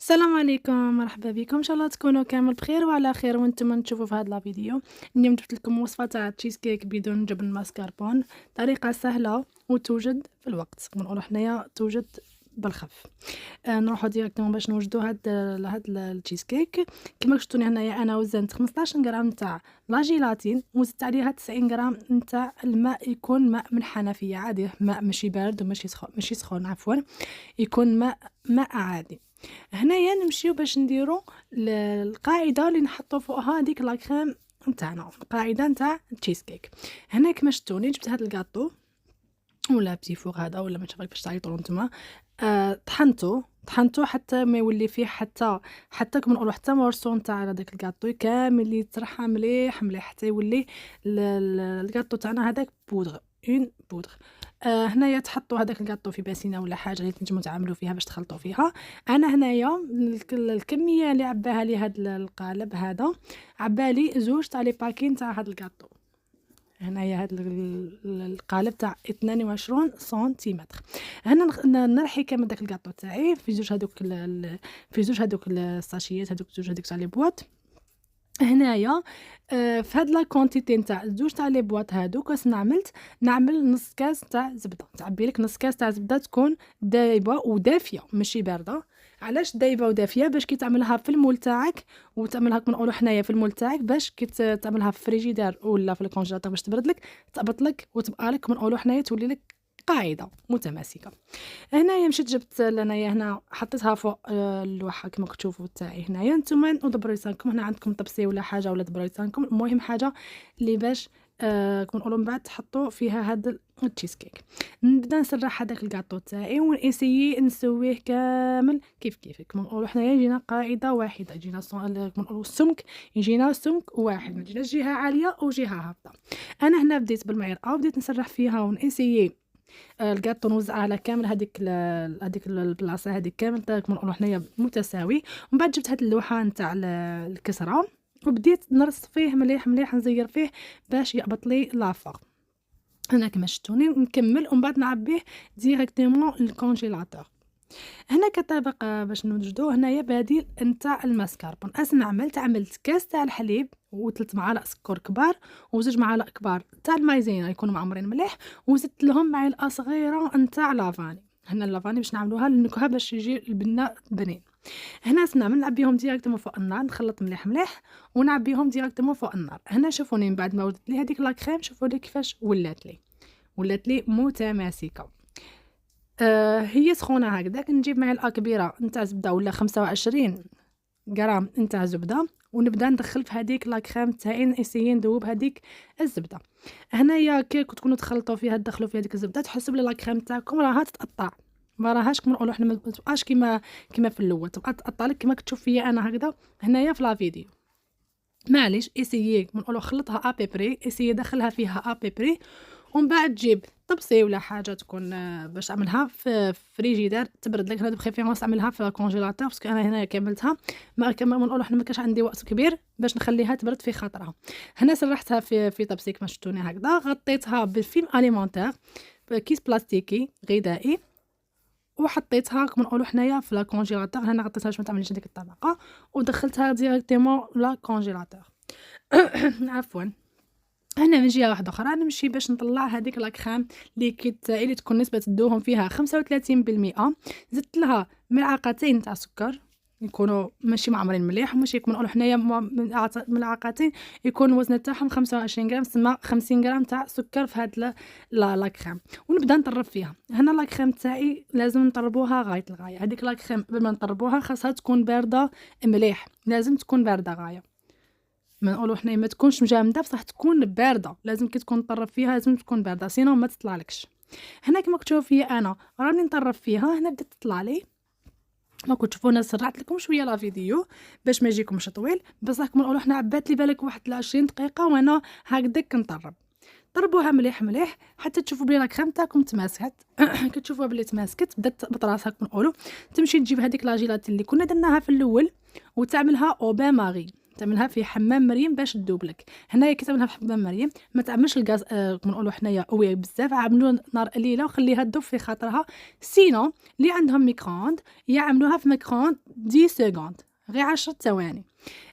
السلام عليكم، مرحبا بكم، ان شاء الله تكونوا كامل بخير وعلى خير وانتم تشوفوا في هذا الفيديو. اليوم جبت لكم وصفه تاع تشيز كيك بدون جبن ماسكربون، طريقه سهله وتوجد في الوقت، نقولوا حنايا توجد بالخف. نروحوا ديريكتومون باش نوجدوا هاد التشيز كيك. كما شفتوني هنايا انا وزنت 15 غرام تاع لا جيلاتين وزدت عليها 90 غرام نتاع الماء، يكون ماء من الحنفيه عادي، ماء ماشي بارد وماشي سخون، ماشي سخون عفوا، يكون ماء عادي. هنايا نمشيو باش نديرو القاعده اللي نحطو فوقها هذيك لا كريم نتاعنا، القاعده نتاع التشيز كيك. هنا كما شفتوني جبت هذا الكاطو ولا بتي فوق هذا ولا ما تعرف كيفاش تعيطوا نتوما. طحنتو حتى ما يولي فيه حتى كما نقولوا حتى مورسو نتاع هذاك الكاطو كامل اللي يطرح مليح مليح حتى يولي الكاطو تاعنا هذاك بودغ اون بودغ. هنايا تحطوا هذاك الكاطو في باسينه ولا حاجه اللي تنجموا تعملوا فيها باش تخلطوا فيها. انا هنايا الكميه اللي عباها لي هذا القالب هذا عبالي زوج تاع لي باكين تاع هذا الكاطو. هنايا هذا القالب تاع 22 سنتيمتر. هنا نرحي كامل داك الكاطو تاعي في زوج هذوك الساشيات، هذوك زوج هذوك تاع لي بواط. هنايا في هاد لا كونتيتي نتاع زوج تاع لي بواط هادوك واش نعمل نص كاس تاع زبده. تعبي لك نص كاس تاع زبده تكون دايبه ودافيه ماشي بارده. علاش دايبه ودافيه؟ باش كي تعملها في المول تاعك وتعملها كما نقولوا حنايا في المول تاعك، باش كي تعملها في الفريجيدير ولا في الكونجيلاتور باش تبرد لك، تهبط لك وتبقى لك كما نقولوا حنايا تولي لك قاعده متماسكه. هنايا مشيت جبت انايا هنا حطيتها فوق اللوحه كما كتشوفوا تاعي. هنايا نتوما ودبروا لسانكم، هنا عندكم طبسي ولا حاجه ولا دبروا لسانكم، المهم حاجه اللي باش كما نقولوا من بعد تحطوا فيها هاد التشيز كيك. نبدا نسرح هذاك الكاطو تاعي ونسيي نسويه كامل كيف كما نقولوا حنايا يجينا قاعده واحده، يجينا كما نقولوا السمك، يجينا سمك واحد، ما تجيناش جهه عاليه او جهه هابطه. انا هنا بديت بالمعيار وبديت نسرح فيها ونسيي الكاطو نوزعها على كامل هذيك البلاصه هذيك كامل كما نقولوا حنايا متساوي. ومن بعد جبت هاد اللوحه نتاع الكسره وبديت نرص فيه مليح مليح، نزير فيه باش يهبط لي لافا. انا كما شفتوني نكمل ومن بعد نعبيه ديريكتومون للكونجيلاتور. هنا كطبق باش نوجدوه هنايا بديل نتاع الماسكربون. عملت كاس تاع الحليب و3 معالق سكر كبار وزوج معالق كبار تاع المايزينا يكونوا معمرين مليح، وزدت لهم معلقه صغيره نتاع لافاني. هنا اللافاني باش نعملوها للنكهه باش يجي البنه بنين. هنا نعبيهم ديريكتومون فوق النار، نخلط مليح مليح ونعبيهم ديريكتومون فوق النار. هنا شوفوني من بعد ما ولدت لي هذيك لا كريم، شوفوا لي كيفاش ولات لي متماسكه. هي سخونه هكذاك نجيب معلقه كبيره نتاع زبده ولا 25 غرام نتاع زبده ونبدا ندخل في هذيك لا كريم تاعي، نسيي ندوب هذيك الزبده. هنايا كي تكونوا تخلطوا فيها تدخلوا فيها ديك الزبده تحسوا بلي لا كريم تاعكم راها تتقطع، ما راهاش كما نقولوا حنا ما تبقاش كيما في الاول، تبقى تقطع لك كما كتشوف فيا انا هكذا هنايا في لا فيديو. معليش اسيي نقولوا خلطها ابيبري، اسيي دخلها فيها ابيبري، ومن بعد تجيب طبسي ولا حاجه تكون باش تعملها في فريجيدير تبرد لك. هذا بريفيرونس تعملها في الكونجيلاتور باسكو انا هنا كملتها ما كما نقولوا حنا ما كاش عندي وقت كبير باش نخليها تبرد في خاطرها. هنا سرحتها في طبسي كما شفتوني هكذا، غطيتها بالفيلم اليمونتير كيس بلاستيكي غذائي وحطيتها كما نقولوا حنايا في لا كونجيلاتور. هنا غطيتها باش ما تعملش هذيك الطبقه ودخلتها ديريكتومون لا كونجيلاتور. عفوا. هنا من جهه واحده اخرى نمشي باش نطلع هذيك لا كريم ليكيد اللي تكون نسبه الدهون فيها 35%. زدت لها ملعقتين تاع سكر يكونوا ماشي معمرين مليح، ماشي كما نقولوا حنايا ملعقتين يكون الوزن تاعهم 25 غرام، تسمى 50 غرام تاع سكر في هاد لا كريم. ونبدا نطرب فيها. هنا لا كريم تاعي لازم نطربوها غايه الغايه. هذيك لا كريم قبل ما نطربوها خاصها تكون بارده مليح، لازم تكون بارده غايه، ما نقولوا حنا ما تكونش مجامده بصح تكون بارده، لازم كي تكون طرب فيها لازم تكون بارده سينو ما تطلعلكش. هنا كما كتشوفوا فيا انا راني نطرب فيها، هنا بدات تطلع لي ما كنت تشوفوا. انا سرعت لكم شويه لا فيديو باش ما يجيكمش طويل، بصح كما نقولوا حنا عبات لي بالك واحد 20 دقيقه وانا هكذاك كنطرب. طربوها مليح مليح حتى تشوفوا بلي لا كريم تاعكم تماسكت. كتشوفوها بلي تماسكت بدات تهبط راسها كما نقولوا، تمشي تجيب هذيك لا جيلاتين اللي كنا درناها في الاول وتعملها او بان ماري، تعملها في حمام مريم باش تذوب لك. هنايا كي تعملها في حمام مريم ما تعملش الغاز كما نقولوا حنايا قويه بزاف، عملوا نار قليله وخليها تذوب في خاطرها. سينو اللي عندهم ميكرووند يعملوها في ميكرووند 10 سكوند، غير 10 ثواني.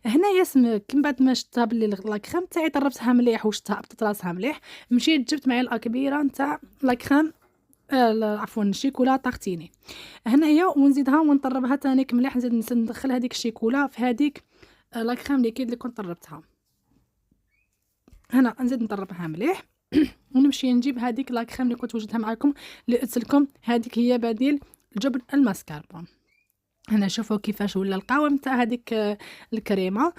هنايا كي بعد ما شفتها بلي لا كريم تاعي طربتها مليح وشتها هبطت راسها مليح، مشيت جبت معلقه كبيره نتاع لا كريم عفوا شيكولا طاغتيني هنايا، ونزيدها ونطربها تانيك مليح. نزيد ندخل هذيك الشيكولا في هذيك لا كريم ليكيد اللي كنت طربتها هنا، نزيد نطربها مليح. ونمشي نجيب هذيك لا كريم اللي كنت وجدتها معكم اللي قلت لكم هذيك هي بديل الجبن الماسكاربون. هنا شوفوا كيفاش ولا القوام تاع هذيك الكريمه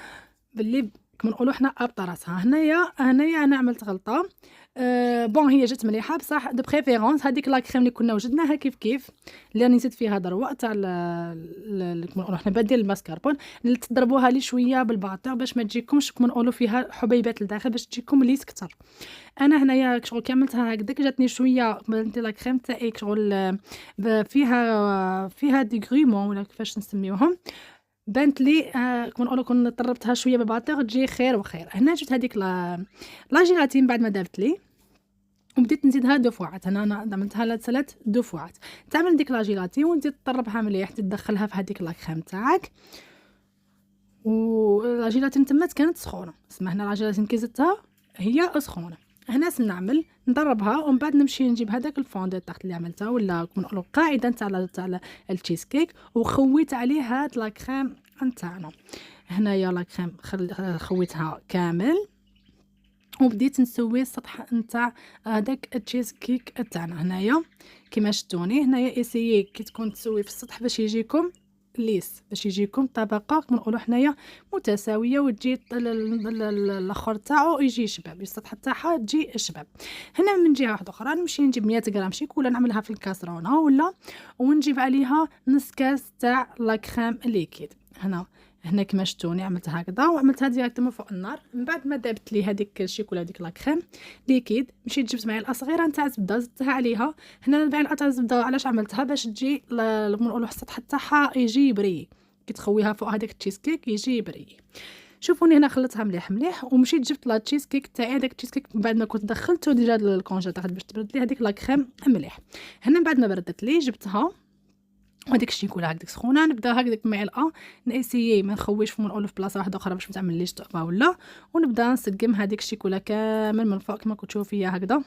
باللي كما نقولوا حنا ابطا راسها. هنايا انا عملت غلطه. بون هي جات مليحه بصح دو بريفيرونس هذيك لا كريم اللي كنا وجدناها كيف اللي راني نزيد فيها ضروا تاع كما نقولوا حنا بديل الماسكاربون، اللي تضربوها لي شويه بالباطور باش ما تجيكمش كما نقولوا فيها حبيبات لداخل، باش تجيكم ليس كتر. انا هنايا شغل كي عملتها هكذاك جاتني شويه قبلت لا كريم تاعي شغل فيها دي غريمون ولا كيفاش نسميوهم، بانت لي كما نقولوا كون طربتها شويه بالباطور تجي خير وخير. هنا جبت هذيك لا جيلاتين بعد ما دابت لي وبديت نزيدها دو فوعات. انا عملتها لا 3 دو فوعات. تعمل ديك لا جيلاتين ونزيد تطربها مليح، تدخلها في هذيك لا كريم تاعك. و لا جيلاتين تمات كانت سخونه، اسمع هنا لا جيلاتين كي زدتها هي سخونه. هنا نعمل نضربها ومن بعد نمشي نجيب هذاك الفوندو تحت اللي عملتها ولا كما نقولوا قاعده تاع التشيز كيك، وخويت عليه هاد لا كريم نتاعنا. هنايا لا كريم خويتها كامل وبديت نسوي السطح نتاع هذاك التشيز كيك تاعنا. هنايا كيما شفتوني هنايا ايسيي كي تكون تسوي في السطح باش يجيكم ليس، باش يجيكم طبقه كما نقولوا حنايا متساويه، وتجي الاخر تاعو يجي شباب، السطح تاعها تجي شباب. هنا من جهه واحده اخرى نمشي نجيب 100 غرام شيكولا نعملها في الكاسرونه ولا، ونجيب عليها نص كاس تاع لا كريم ليكيد. هنا كما شفتوني عملت هكذا وعملتها ديريكتومون فوق النار. من بعد ما دابت لي هذيك الشيكولا ديك لا كريم ليكيد مشيت جبت معلقه صغيره نتاع زبده زدتها عليها. هنا المعلقه تاع الزبده علاش عملتها؟ باش تجي نقولوا السطح تاعها يجي بري، كي تخويها فوق هذاك التشيز كيك يجي بري. شوفوني هنا خلطتها مليح ومشيت جبت لا تشيز كيك تاعي. هذاك التشيز كيك بعد ما كنت دخلته ديجا للكونجيلاتور باش تبرد لي هذيك لا كريم مليح. هنا بعد ما بردت لي جبتها وهذيك الشيكولا هكذاك سخونه، نبدا هكذاك معلقه ناسيي ما نخويش في نقولوا في بلاصه واحده اخرى باش ما تعمليش طعمه ولا، ونبدا نسقم هذيك الشيكولا كامل من فوق كما كنتوا فيا هكذا.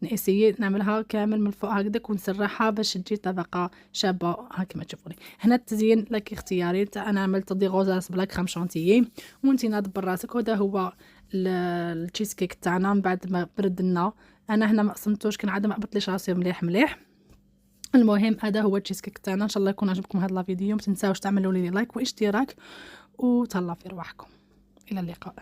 ناسيي نعملها كامل من فوق هكذاك ونسرحها باش تجي طبقه شابه ها كما تشوفوني. هنا التزيين لك اختياري، انا عملت دي غوزاس بلا كريم شانتيي وانت نادبر راسك. وهذا هو التشيز كيك تاعنا من بعد ما بردنا. انا هنا ما قسمتوش كان عاد ما عبطليش راسي مليح. المهم هذا هو التشيز كيك تاعنا. ان شاء الله يكون عجبكم هذا الفيديو، ما تنساوش تعملوا لي لايك واشتراك، وتهلاو في رواحكم. الى اللقاء.